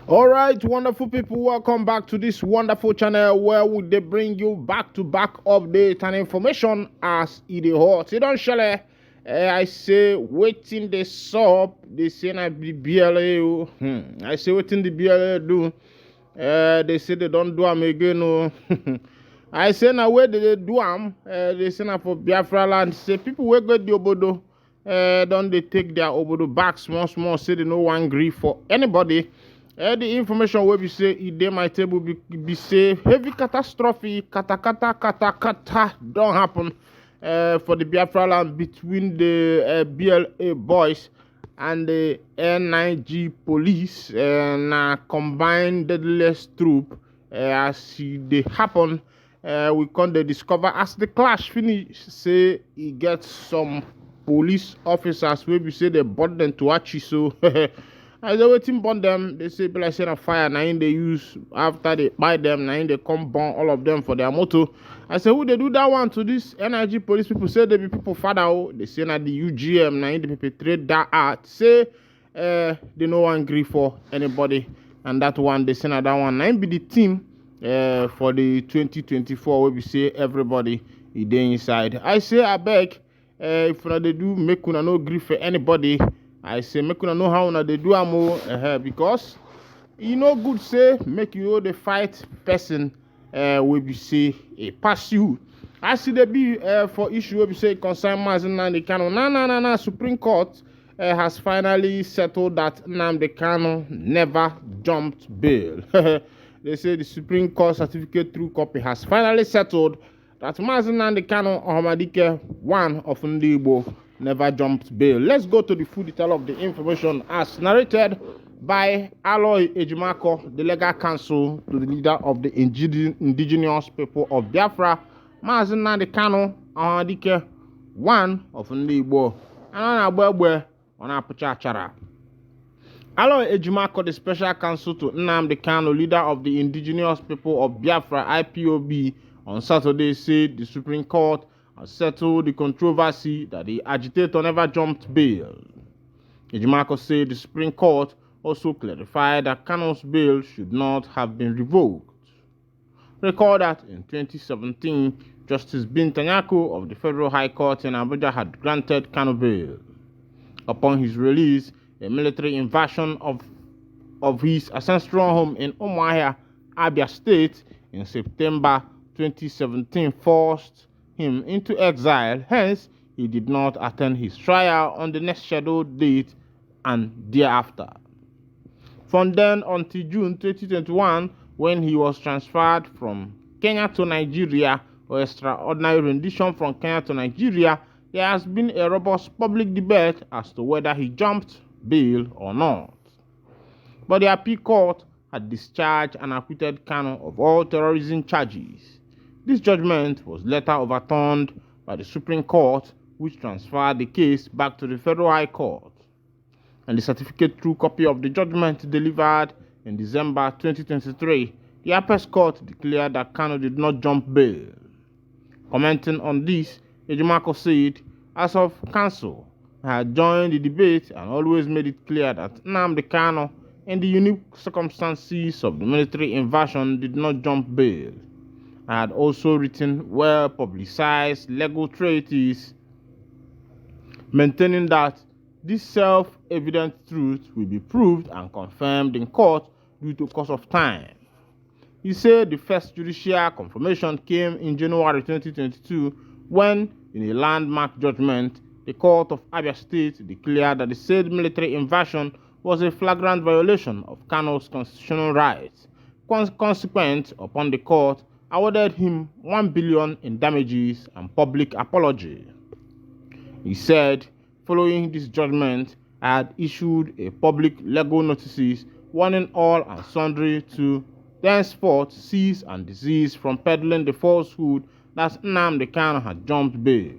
All right, wonderful people, welcome back to this wonderful channel where we they bring you back-to-back update and information as it is hot. You don't share. I say waiting the sub. They say na be BLA. I say waiting the BLA do. They say they don't do am again. Oh. I say na where they do am. They say na for Biafra land. Say people wey go the obodo. Don't they take their obodo back small. Say they no one grief for anybody. The information where we say it dey my table be say heavy catastrophe kata don't happen for the Biafra land between the BLA boys and the N9G police na combined deadliest troop as they happen we can discover as the clash finish say e get some police officers wey be say they burn them to Achi so as they waiting burn them, they say like say a fire now they use after they buy them, now they come burn all of them for their motor. I say who they do that one to this energy police people say they be people father. They say na the UGM now they perpetrate that act. Say they no one agree for anybody and that one they say na that one now be the team for the 2024 where we say everybody is there inside. I say I beg if una they do make una no agree for anybody. I say make una know how una dey do am because e no good say make you dey fight person wey be say e pass you. As e dey be for issue wey be say concern Mazi Nnamdi Kanu. Na Supreme Court has finally settled that Nnamdi Kanu never jumped bail. They say the Supreme Court certificate through copy has finally settled that Mazi Nnamdi Kanu Ohanezendigbo, one of Ndigbo, never jumped bail. Let's go to the full detail of the information as narrated by Aloy Ejimako, the legal counsel to the leader of the indigenous people of Biafra, Mazi Nnamdi Kanu Ohanezendigbo, one of Ndigbo, and on Apachachara. Aloy Ejimako, the special counsel to Nnamdi Kanu, leader of the indigenous people of Biafra, IPOB, on Saturday said the Supreme Court has settled the controversy that the agitator never jumped bail. Ejimako said the Supreme Court also clarified that Kanu's bail should not have been revoked. Recall that in 2017, Justice Bintanyako of the Federal High Court in Abuja had granted Kanu bail. Upon his release, a military invasion of his ancestral home in Umuahia, Abia State in September 2017 forced him into exile. Hence, he did not attend his trial on the next scheduled date and thereafter. From then until June 2021, when he was transferred from Kenya to Nigeria, or extraordinary rendition from Kenya to Nigeria, there has been a robust public debate as to whether he jumped bail or not. But the appeal court had discharged and acquitted Kanu of all terrorism charges. This judgment was later overturned by the Supreme Court, which transferred the case back to the Federal High Court. And the certificate through copy of the judgment delivered in December 2023, the Apex Court declared that Kanu did not jump bail. Commenting on this, Ejimako said, as of counsel, I had joined the debate and always made it clear that Nnamdi Kanu, in the unique circumstances of the military invasion, did not jump bail. I had also written well-publicized legal treatises maintaining that this self-evident truth will be proved and confirmed in court due to course of time. He said the first judicial confirmation came in January 2022 when, in a landmark judgment, the Court of Abia State declared that the said military invasion was a flagrant violation of Kanu's constitutional rights. Consequent upon the court awarded him 1 billion in damages and public apology. He said, following this judgment, I had issued a public legal notices warning all and sundry to thenceforth cease and desist from peddling the falsehood that Nnamdi Kanu had jumped bail.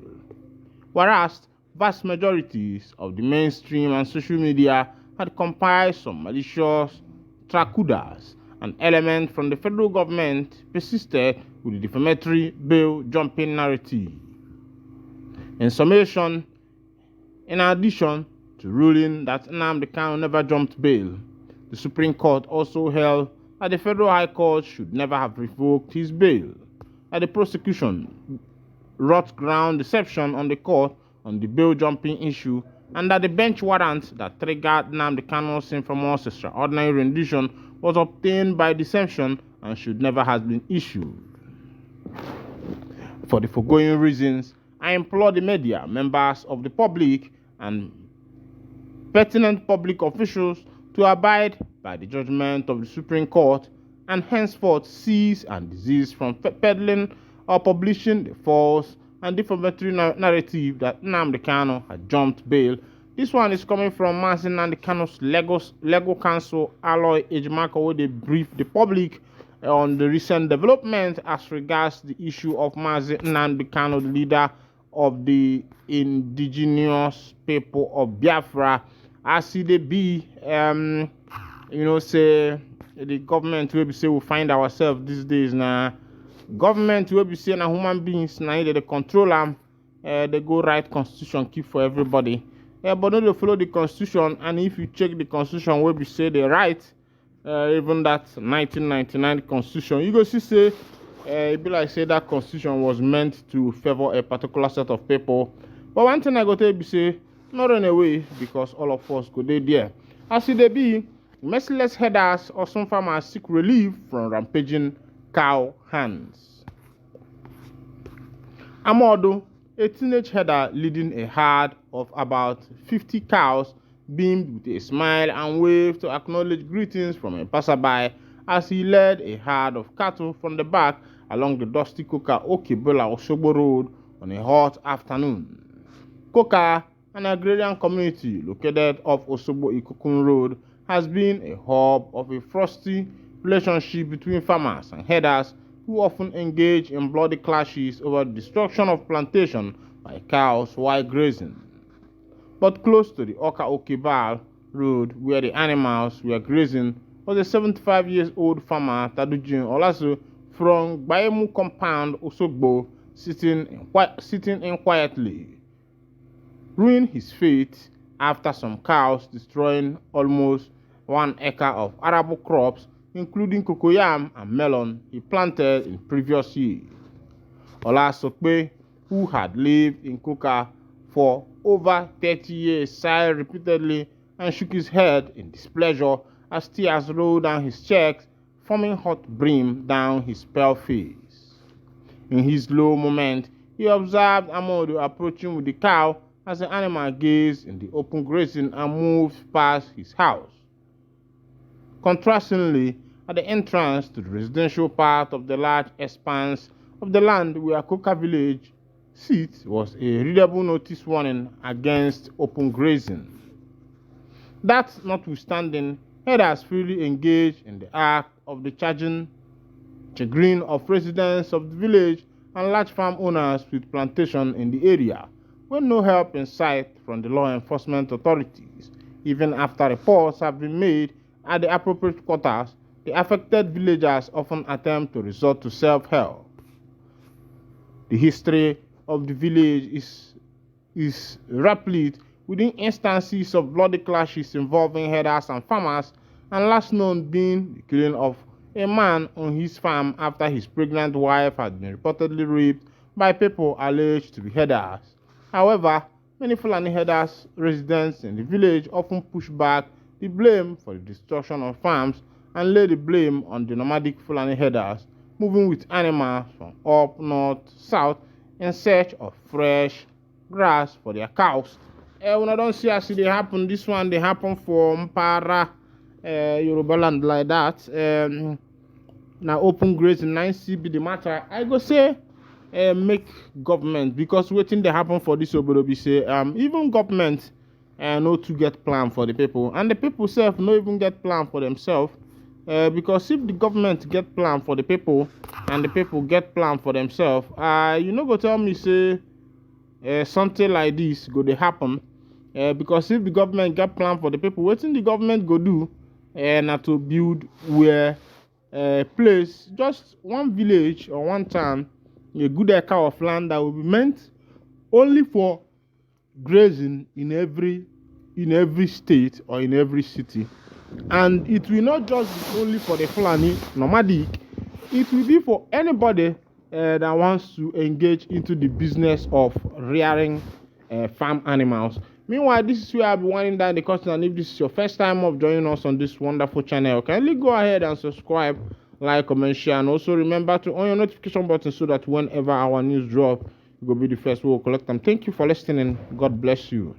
Whereas vast majorities of the mainstream and social media had compiled some malicious tracudas, an element from the federal government persisted with the defamatory bail-jumping narrative. In addition to ruling that Nnamdi Kanu never jumped bail, The Supreme Court also held that the Federal High Court should never have revoked his bail, that the prosecution wrought ground deception on the court on the bail jumping issue, and that the bench warrant that triggered Nnamdi Kanu's infamous extraordinary rendition was obtained by deception and should never have been issued. For the foregoing reasons, I implore the media, members of the public, and pertinent public officials to abide by the judgment of the Supreme Court and henceforth cease and desist from peddling or publishing the false and defamatory narrative that Nnamdi Kanu had jumped bail. This one is coming from Mazi Nnamdi Kanu's legal counsel, Aloy Ejimako, where they briefed the public on the recent development as regards the issue of Mazi Nnamdi Kanu, the leader of the indigenous people of Biafra. As they be, say the government will be say we find ourselves these days now. Government will be saying human beings now they control them. They go write constitution keep for everybody. But no, they follow the constitution, and if you check the constitution, where we say they write, even that 1999 constitution, you go see say it be like say that constitution was meant to favor a particular set of people. But one thing I go tell you say, not run away, because all of us go there. As it be, merciless herders or some farmers seek relief from rampaging cow hands. Amodo, a teenage herder leading a herd of about 50 cows, beamed with a smile and waved to acknowledge greetings from a passerby as he led a herd of cattle from the back along the dusty Okigwe road on a hot afternoon. Koka, an agrarian community located off Osogbo Ikokun Road, has been a hub of a frosty relationship between farmers and herders who often engage in bloody clashes over the destruction of plantation by cows while grazing. But close to the Okigwe Road, where the animals were grazing, was a 75-year-old farmer, Tadujin Olaso, from Bayemu compound, Osogbo, sitting in quietly, ruined his fate after some cows destroying almost 1 acre of arable crops, including cocoyam and melon he planted in previous years. Olasokpe, who had lived in Koka for over 30 years, sighed repeatedly and shook his head in displeasure as tears rolled down his cheeks, forming hot brim down his pale face. In his low moment, he observed Amodu approaching with the cow as the animal gazed in the open grazing and moved past his house. Contrastingly, at the entrance to the residential part of the large expanse of the land where Koka village sits was a readable notice warning against open grazing. That notwithstanding, herders freely engaged in the act of discharging chagrin of residents of the village and large farm owners with plantation in the area, when no help in sight from the law enforcement authorities. Even after reports have been made at the appropriate quarters, the affected villagers often attempt to resort to self-help. The history of the village is replete with instances of bloody clashes involving herders and farmers, and last known being the killing of a man on his farm after his pregnant wife had been reportedly raped by people alleged to be herders. However, many Fulani herders residents in the village often push back the blame for the destruction of farms and lay the blame on the nomadic Fulani herders moving with animals from up north south in search of fresh grass for their cows. When I don't see as they happen, this one they happen for Mpara Yoruba land like that. Now open grazing 9C be the matter. I go say make government, because waiting they happen for this obodo be say even government no to get plan for the people, and the people self no even get plan for themselves. Because if the government get plan for the people and the people get plan for themselves, you no go tell me say something like this go to happen. Because if the government get plan for the people, waiting the government go do not to build where place, just one village or one town, a good acre of land that will be meant only for grazing in every state or in every city. And it will not just be only for the Fulani nomadic, it will be for anybody that wants to engage into the business of rearing farm animals. Meanwhile, this is where I'll be winding down the curtain, and if this is your first time of joining us on this wonderful channel, kindly go ahead and subscribe, like, comment, share, and also remember to on your notification button so that whenever our news drop, you will be the first we will collect them. Thank you for listening. God bless you.